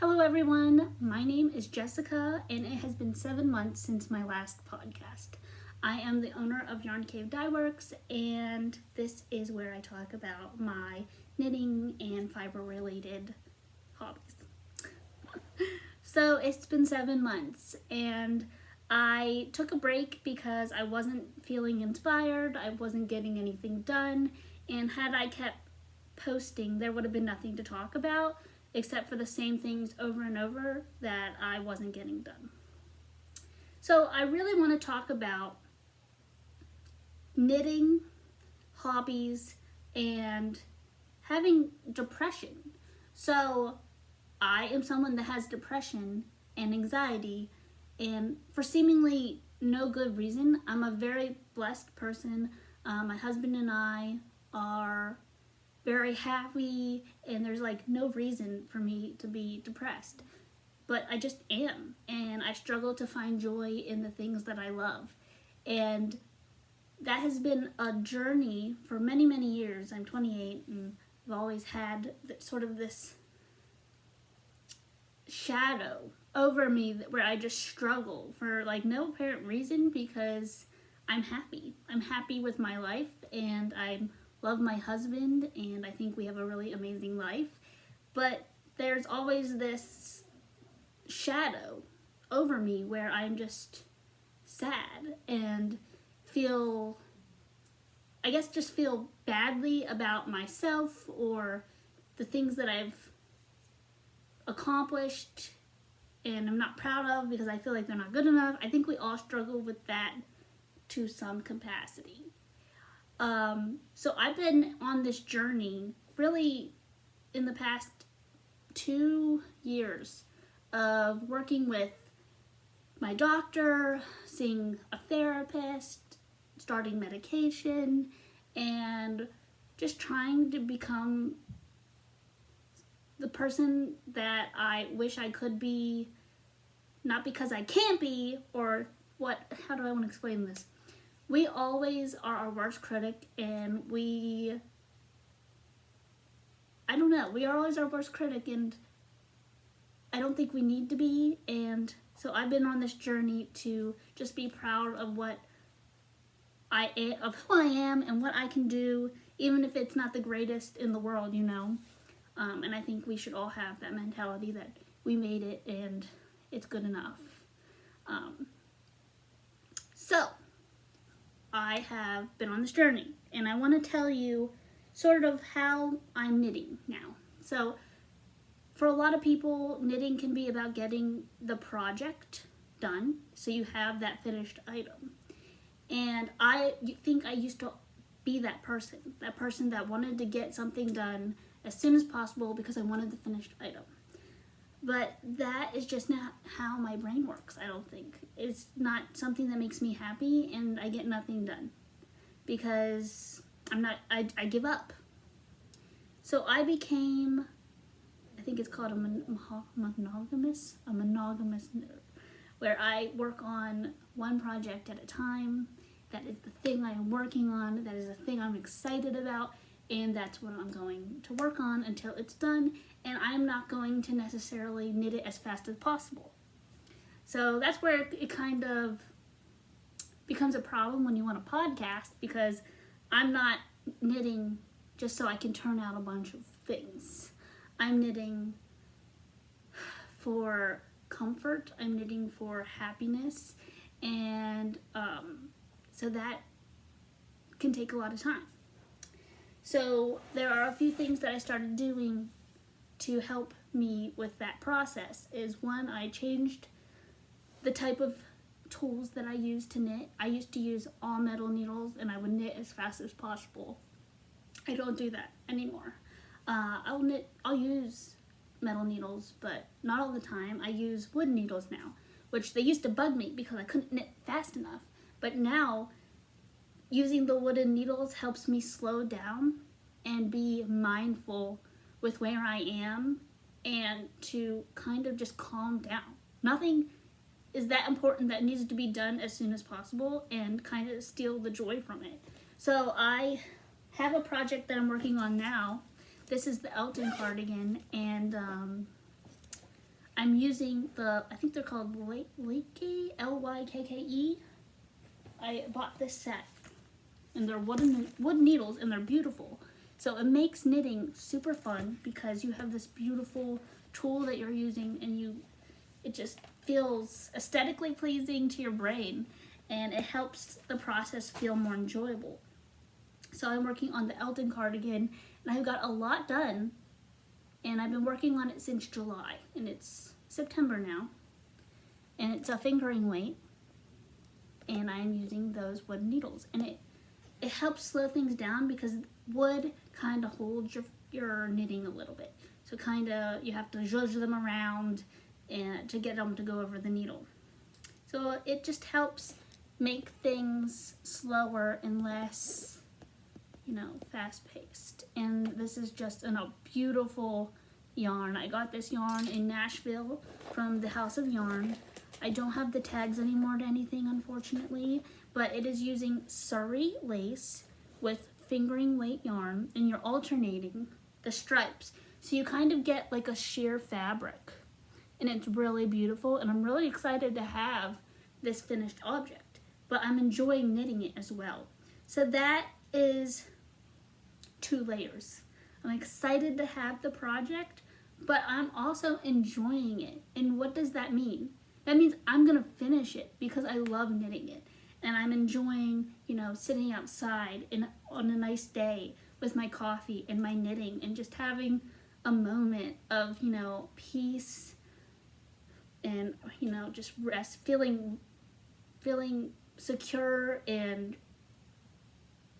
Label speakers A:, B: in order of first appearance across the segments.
A: Hello everyone, my name is Jessica and it has been 7 months since my last podcast. I am the owner of Yarn Cave Dyeworks and this is where I talk about my knitting and fiber related hobbies. So it's been 7 months and I took a break because I wasn't feeling inspired, I wasn't getting anything done, and had I kept posting there would have been nothing to talk about except for the same things over and over that I wasn't getting done. So I really want to talk about knitting, hobbies, and having depression. So I am someone that has depression and anxiety, and for seemingly no good reason. I'm a very blessed person. My husband and I are very happy, and there's like no reason for me to be depressed, but I just am, and I struggle to find joy in the things that I love, and that has been a journey for many years. I'm 28 and I've always had sort of this shadow over me where I just struggle for like no apparent reason, because I'm happy with my life, and I love my husband, and I think we have a really amazing life, but there's always this shadow over me where I'm just sad and feel badly about myself or the things that I've accomplished and I'm not proud of because I feel like they're not good enough. I think we all struggle with that to some capacity. So I've been on this journey really in the past 2 years of working with my doctor, seeing a therapist, starting medication, and just trying to become the person that I wish I could be, not because I can't be, or how do I want to explain this? We always are our worst critic, and we are always our worst critic, and I don't think we need to be. And so I've been on this journey to just be proud of who I am and what I can do, even if it's not the greatest in the world, and I think we should all have that mentality that we made it and it's good enough. So I have been on this journey, and I want to tell you sort of how I'm knitting now. So for a lot of people, knitting can be about getting the project done, so you have that finished item. And I think I used to be that person that wanted to get something done as soon as possible because I wanted the finished item. But that is just not how my brain works, I don't think. It's not something that makes me happy, and I get nothing done because I give up. So I became, I think it's called a monogamous knitter, where I work on one project at a time. That is the thing I am working on, that is the thing I'm excited about, and that's what I'm going to work on until it's done, and I'm not going to necessarily knit it as fast as possible. So that's where it kind of becomes a problem when you want a podcast, because I'm not knitting just so I can turn out a bunch of things. I'm knitting for comfort, I'm knitting for happiness, and so that can take a lot of time. So there are a few things that I started doing to help me with that process. Is one, I changed the type of tools that I use to knit. I used to use all metal needles, and I would knit as fast as possible. I don't do that anymore. I'll use metal needles, but not all the time. I use wood needles now, which they used to bug me because I couldn't knit fast enough. But now, using the wooden needles helps me slow down and be mindful with where I am, and to kind of just calm down. Nothing is that important that needs to be done as soon as possible, and kind of steal the joy from it. So I have a project that I'm working on now. This is the Ep10 cardigan, and I'm using I think they're called Lykke, Lykkke. I bought this set, and they're wood needles, and they're beautiful. So it makes knitting super fun because you have this beautiful tool that you're using, and it just feels aesthetically pleasing to your brain, and it helps the process feel more enjoyable. So I'm working on the Elton cardigan, and I've got a lot done, and I've been working on it since July, and it's September now, and it's a fingering weight, and I'm using those wood needles, and it helps slow things down because wood kind of holds your knitting a little bit. So kind of you have to zhuzh them around and to get them to go over the needle. So it just helps make things slower and less, fast-paced. And this is just a beautiful yarn. I got this yarn in Nashville from the House of Yarn. I don't have the tags anymore to anything, unfortunately, but it is using Surrey lace with fingering weight yarn, and you're alternating the stripes. So you kind of get like a sheer fabric, and it's really beautiful, and I'm really excited to have this finished object, but I'm enjoying knitting it as well. So that is 2 layers. I'm excited to have the project, but I'm also enjoying it. And what does that mean? That means I'm gonna finish it because I love knitting it. And I'm enjoying, sitting outside on a nice day with my coffee and my knitting and just having a moment of, peace and, just rest, feeling secure and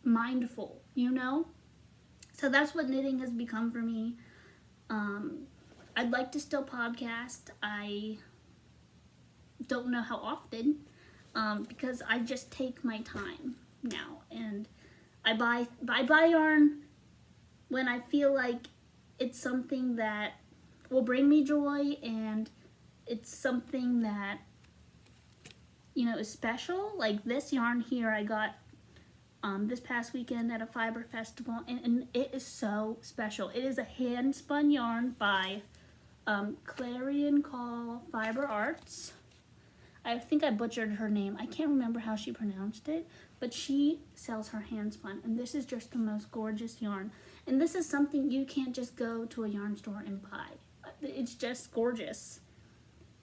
A: mindful, So that's what knitting has become for me. I'd like to still podcast. I don't know how often, because I just take my time now, and I buy yarn when I feel like it's something that will bring me joy, and it's something that is special. Like this yarn here I got this past weekend at a fiber festival, and it is so special. It is a hand spun yarn by Clarion Call Fiber Arts. I think I butchered her name. I can't remember how she pronounced it, but she sells her hand spun, and this is just the most gorgeous yarn. And this is something you can't just go to a yarn store and buy. It's just gorgeous.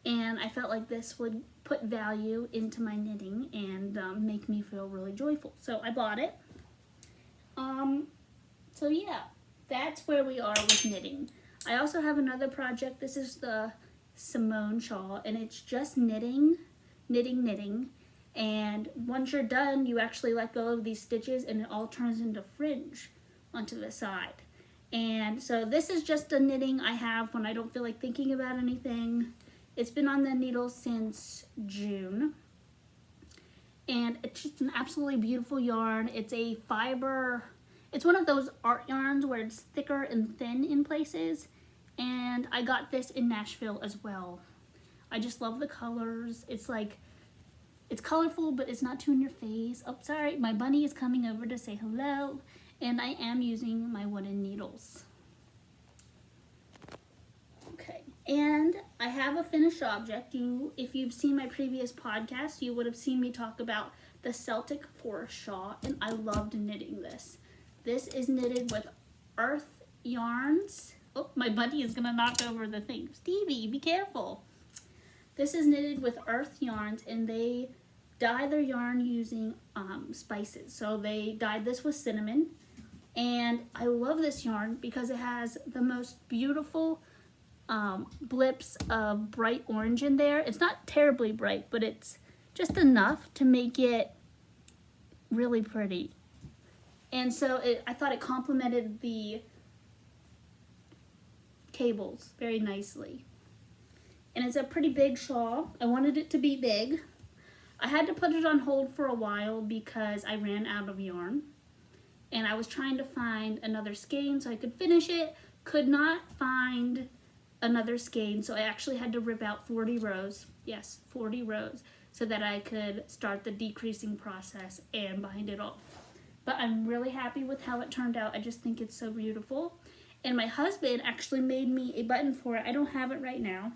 A: And I felt like this would put value into my knitting and make me feel really joyful. So I bought it. So yeah, that's where we are with knitting. I also have another project. This is the Simone shawl, and it's just knitting. And once you're done, you actually let go of these stitches, and it all turns into fringe onto the side. And so this is just a knitting I have when I don't feel like thinking about anything. It's been on the needle since June, and it's just an absolutely beautiful yarn. It's a fiber, it's one of those art yarns where it's thicker and thin in places, and I got this in Nashville as well. I just love the colors. It's colorful, but it's not too in your face. Oh, sorry, my bunny is coming over to say hello, and I am using my wooden needles. Okay, and I have a finished object. If you've seen my previous podcast, you would have seen me talk about the Celtic Forest shawl, and I loved knitting this. This is knitted with earth yarns. Oh, my bunny is gonna knock over the thing. Stevie, be careful. This is knitted with earth yarns, and they dye their yarn using spices. So they dyed this with cinnamon, and I love this yarn because it has the most beautiful blips of bright orange in there. It's not terribly bright, but it's just enough to make it really pretty. And so I thought it complemented the cables very nicely. And it's a pretty big shawl. I wanted it to be big. I had to put it on hold for a while because I ran out of yarn. And I was trying to find another skein so I could finish it. Could not find another skein, so I actually had to rip out 40 rows. Yes, 40 rows, so that I could start the decreasing process and bind it off. But I'm really happy with how it turned out. I just think it's so beautiful. And my husband actually made me a button for it. I don't have it right now,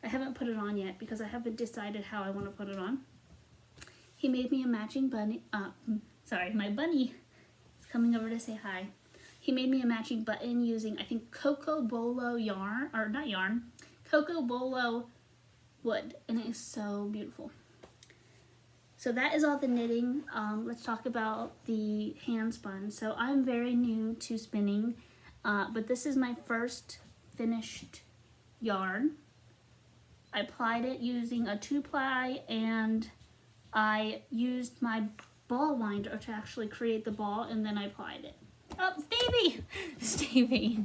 A: I haven't put it on yet because I haven't decided how I want to put it on. He made me a matching bunny, my bunny is coming over to say hi. He made me a matching button using, I think, Cocoa Bolo yarn, or not yarn, Cocoa Bolo wood, and it is so beautiful. So that is all the knitting. Let's talk about the hand spun. So I'm very new to spinning, but this is my first finished yarn. I plied it using a 2-ply, and I used my ball winder to actually create the ball, and then I plied it. Oh, Stevie! Stevie.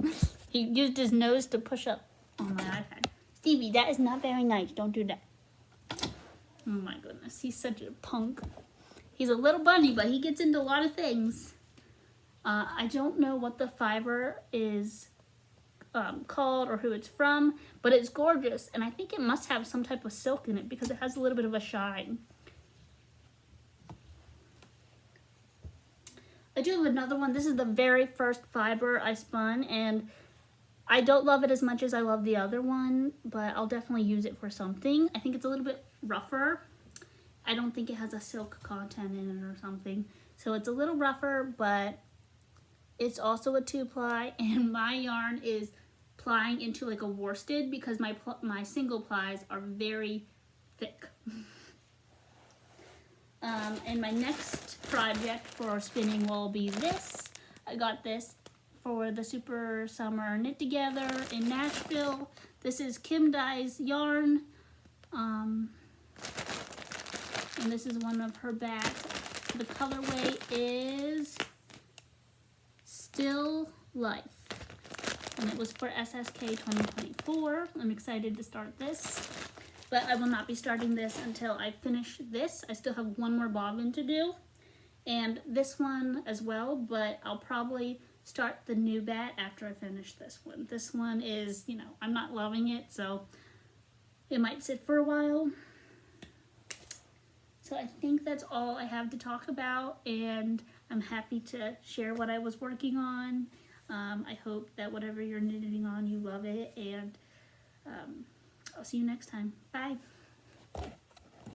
A: He used his nose to push up on my iPad. Stevie, that is not very nice. Don't do that. Oh my goodness, he's such a punk. He's a little bunny, but he gets into a lot of things. I don't know what the fiber is called or who it's from, but it's gorgeous, and I think it must have some type of silk in it because it has a little bit of a shine. I do have another one. This is the very first fiber I spun, and I don't love it as much as I love the other one, but I'll definitely use it for something. I think it's a little bit rougher. I don't think it has a silk content in it or something. So it's a little rougher, but it's also a 2-ply, and my yarn is plying into like a worsted because my single plies are very thick. And my next project for spinning will be this. I got this for the Super Summer Knit Together in Nashville. This is Kim Dye's yarn. And this is one of her bags. The colorway is Still Life. And it was for SSK 2024. I'm excited to start this. But I will not be starting this until I finish this. I still have one more bobbin to do. And this one as well, but I'll probably start the new bat after I finish this one. This one is, I'm not loving it, so it might sit for a while. So I think that's all I have to talk about, and I'm happy to share what I was working on. I hope that whatever you're knitting on, you love it, and I'll see you next time. Bye.